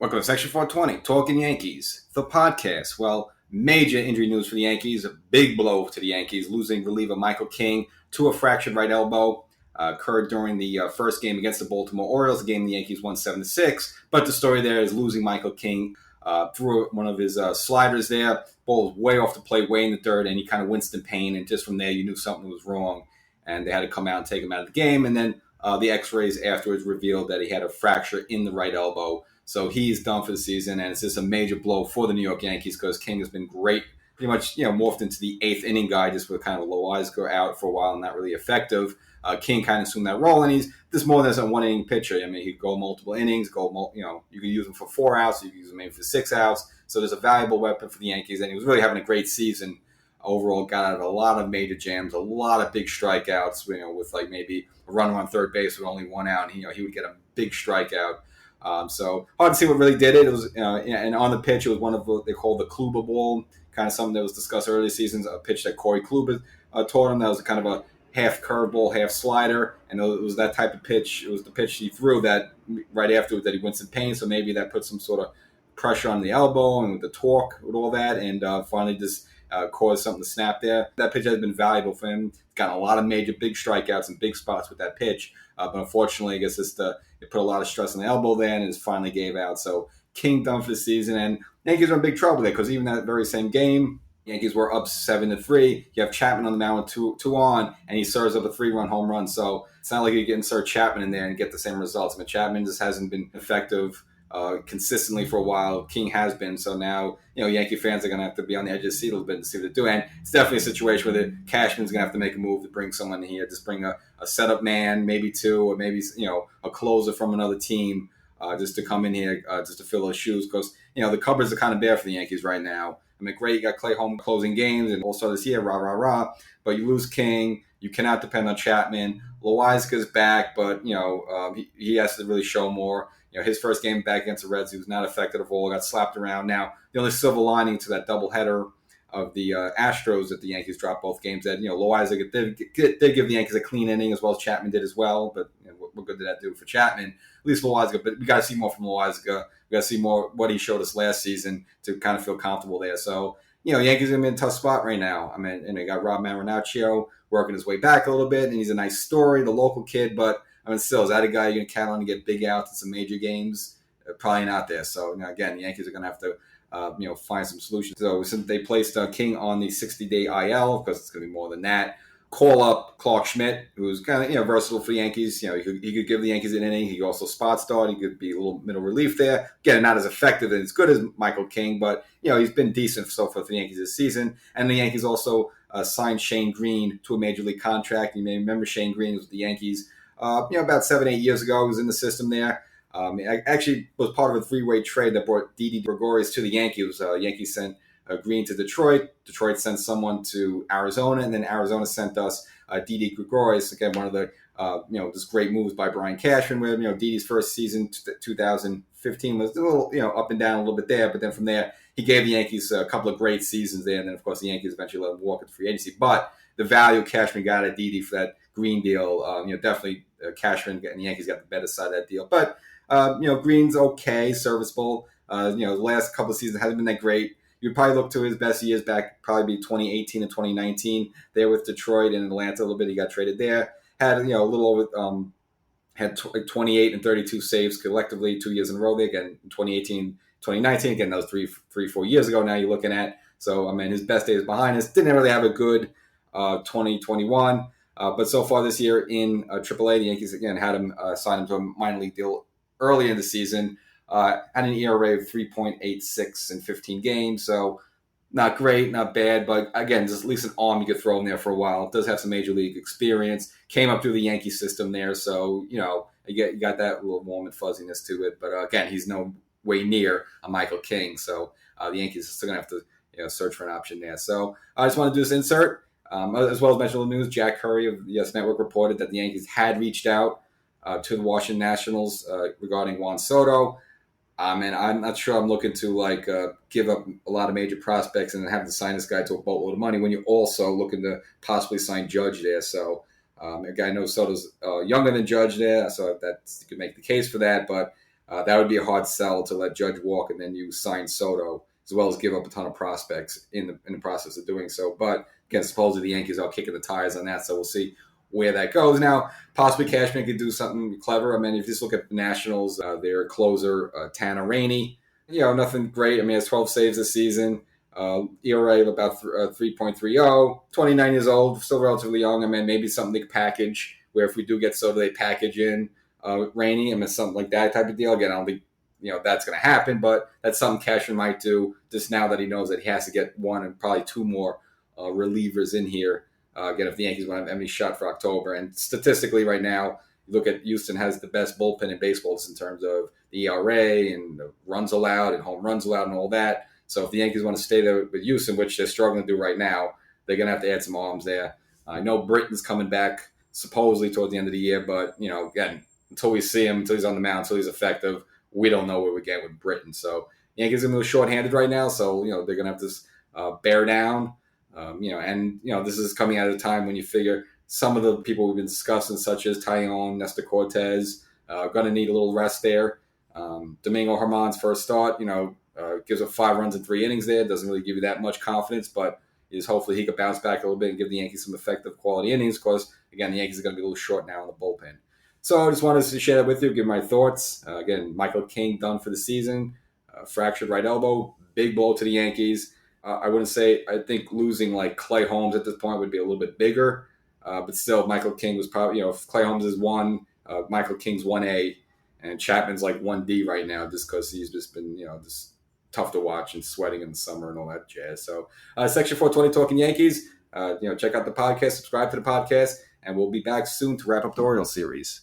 Welcome to Section 420, Talkin Yankees, the podcast. Well, major injury news for the Yankees. A big blow to the Yankees, losing reliever Michael King to a fractured right elbow. Occurred during the first game against the Baltimore Orioles, a game the Yankees won 7-6. But the story there is losing Michael King threw one of his sliders there. Ball was way off the plate, way in the dirt, and he kind of winced in pain. And just from there, you knew something was wrong. And they had to come out and take him out of the game. And then the x-rays afterwards revealed that he had a fracture in the right elbow. So he's done for the season, and it's just a major blow for the New York Yankees because King has been great. Pretty much, morphed into the eighth inning guy just with kind of Loizaga out for a while and not really effective. King kind of assumed that role, and he's just more than a one-inning pitcher. I mean, he could go multiple innings, you can use him for 4 outs, you can use him maybe for 6 outs. So there's a valuable weapon for the Yankees, and he was really having a great season. Overall, got out of a lot of major jams, a lot of big strikeouts, with like maybe a runner on third base with only 1 out, and he would get a big strikeout. So hard to see what really did it. It was, and on the pitch, it was one of what they call the Kluber ball, kind of something that was discussed early seasons, a pitch that Corey Kluber taught him. That was kind of a half curveball, half slider, and it was that type of pitch. It was the pitch he threw that right afterwards that he went in pain, so maybe that put some sort of pressure on the elbow and with the torque, with all that, and finally just caused something to snap there. That pitch has been valuable for him. Got a lot of major big strikeouts and big spots with that pitch. But unfortunately, I guess it put a lot of stress on the elbow there, and it finally gave out. So King done for the season, and Yankees are in big trouble there because even that very same game, Yankees were up 7-3. You have Chapman on the mound with two on, and he serves up a 3-run home run. So it's not like you can insert Chapman in there and get the same results. But Chapman just hasn't been effective consistently for a while. King has been. So now, Yankee fans are going to have to be on the edge of the seat a little bit and see what to do. And it's definitely a situation where Cashman's going to have to make a move to bring someone in here, just bring a setup man, maybe two, or maybe, a closer from another team just to come in here just to fill those shoes. Because, the cupboards are kind of bare for the Yankees right now. I mean, great, you got Clay Holmes closing games and all this year, rah. But you lose King. You cannot depend on Chapman. Loizaga's back, but, he has to really show more. His first game back against the Reds, he was not effective at all, got slapped around. Now, the only silver lining to that doubleheader of the Astros that the Yankees dropped both games at, Loizaga did give the Yankees a clean inning as well as Chapman did as well, but what good did that do for Chapman? At least Loizaga, but we got to see more from Loizaga. We got to see more what he showed us last season to kind of feel comfortable there. So, Yankees are in a tough spot right now. I mean, and they got Rob Marinaccio working his way back a little bit, and he's a nice story, the local kid, but I mean, still, is that a guy you're going to count on to get big outs in some major games? Probably not there. So, again, the Yankees are going to have to, find some solutions. So, since they placed King on the 60-day IL, because it's going to be more than that, call up Clark Schmidt, who's kind of, versatile for the Yankees. He could give the Yankees an inning. He could also spot start. He could be a little middle relief there. Again, not as effective and as good as Michael King, but, he's been decent so far for the Yankees this season. And the Yankees also signed Shane Green to a major league contract. You may remember Shane Green was with the Yankees about 7-8 years ago. He was in the system there. I actually was part of a 3-way trade that brought Didi Gregorius to the Yankees. Yankees sent Green to Detroit. Detroit sent someone to Arizona, and then Arizona sent us Didi Gregorius. Again, one of the just great moves by Brian Cashman. Where Didi's first season, 2015, was a little up and down a little bit there, but then from there he gave the Yankees a couple of great seasons there, and then of course the Yankees eventually let him walk at free agency. But the value Cashman got at Didi for that Green deal, definitely Cashman and the Yankees got the better side of that deal. But, Green's okay, serviceable. The last couple of seasons hasn't been that great. You'd probably look to his best years back, probably be 2018 and 2019 there with Detroit and Atlanta a little bit. He got traded there. Had, a little over, had 28 and 32 saves collectively 2 years in a row there. Again, 2018, 2019, again, that was 4 years ago now you're looking at. So, I mean, his best days behind us. Didn't really have a good 2021. But so far this year in AAA, the Yankees, again, had him sign him to a minor league deal early in the season. Had an ERA of 3.86 in 15 games. So not great, not bad. But again, just at least an arm you could throw in there for a while. Does have some major league experience. Came up through the Yankee system there. So, you got that little warm and fuzziness to it. But again, he's no way near a Michael King. So the Yankees are still going to have to search for an option there. So I just want to do this insert. As well as mentioned in the news, Jack Curry of the Yes Network reported that the Yankees had reached out to the Washington Nationals regarding Juan Soto. And I'm not sure I'm looking to give up a lot of major prospects and then have to sign this guy to a boatload of money when you're also looking to possibly sign Judge there. So a guy knows Soto's younger than Judge there, so that you could make the case for that. But That would be a hard sell to let Judge walk and then you sign Soto, as well as give up a ton of prospects in the process of doing so. But again, supposedly the Yankees are kicking the tires on that, so we'll see where that goes. Now, possibly Cashman could do something clever. I mean, if you just look at the Nationals, their closer, Tanner Rainey, nothing great. I mean, he has 12 saves this season. ERA of about 3.30, 29 years old, still relatively young. I mean, maybe something they could package where if we do get Soto, they package in Rainey. I mean, something like that type of deal. Again, I don't think that's going to happen, but that's something Cashman might do just now that he knows that he has to get one and probably two more relievers in here. Again, if the Yankees want to have any shot for October. And statistically right now, you look at Houston has the best bullpen in baseball just in terms of the ERA and the runs allowed and home runs allowed and all that. So if the Yankees want to stay there with Houston, which they're struggling to do right now, they're going to have to add some arms there. I know Britton's coming back supposedly toward the end of the year, but, again, until we see him, until he's on the mound, until he's effective, we don't know what we get with Britton. So Yankees are going to be short-handed right now, so, they're going to have to bear down. This is coming at a time when you figure some of the people we've been discussing, such as Taillon, Nestor Cortez, going to need a little rest there. Domingo Germán's first start, gives up 5 runs in 3 innings there. Doesn't really give you that much confidence, but hopefully he could bounce back a little bit and give the Yankees some effective quality innings because, again, the Yankees are going to be a little short now in the bullpen. So I just wanted to share that with you, give my thoughts. Again, Michael King done for the season, fractured right elbow, big blow to the Yankees. I wouldn't say, I think losing like Clay Holmes at this point would be a little bit bigger, but still Michael King was probably, if Clay Holmes is 1, Michael King's 1A, and Chapman's like 1D right now just because he's just been, just tough to watch and sweating in the summer and all that jazz. So Section 420 Talkin Yankees, check out the podcast, subscribe to the podcast, and we'll be back soon to wrap up the Orioles series.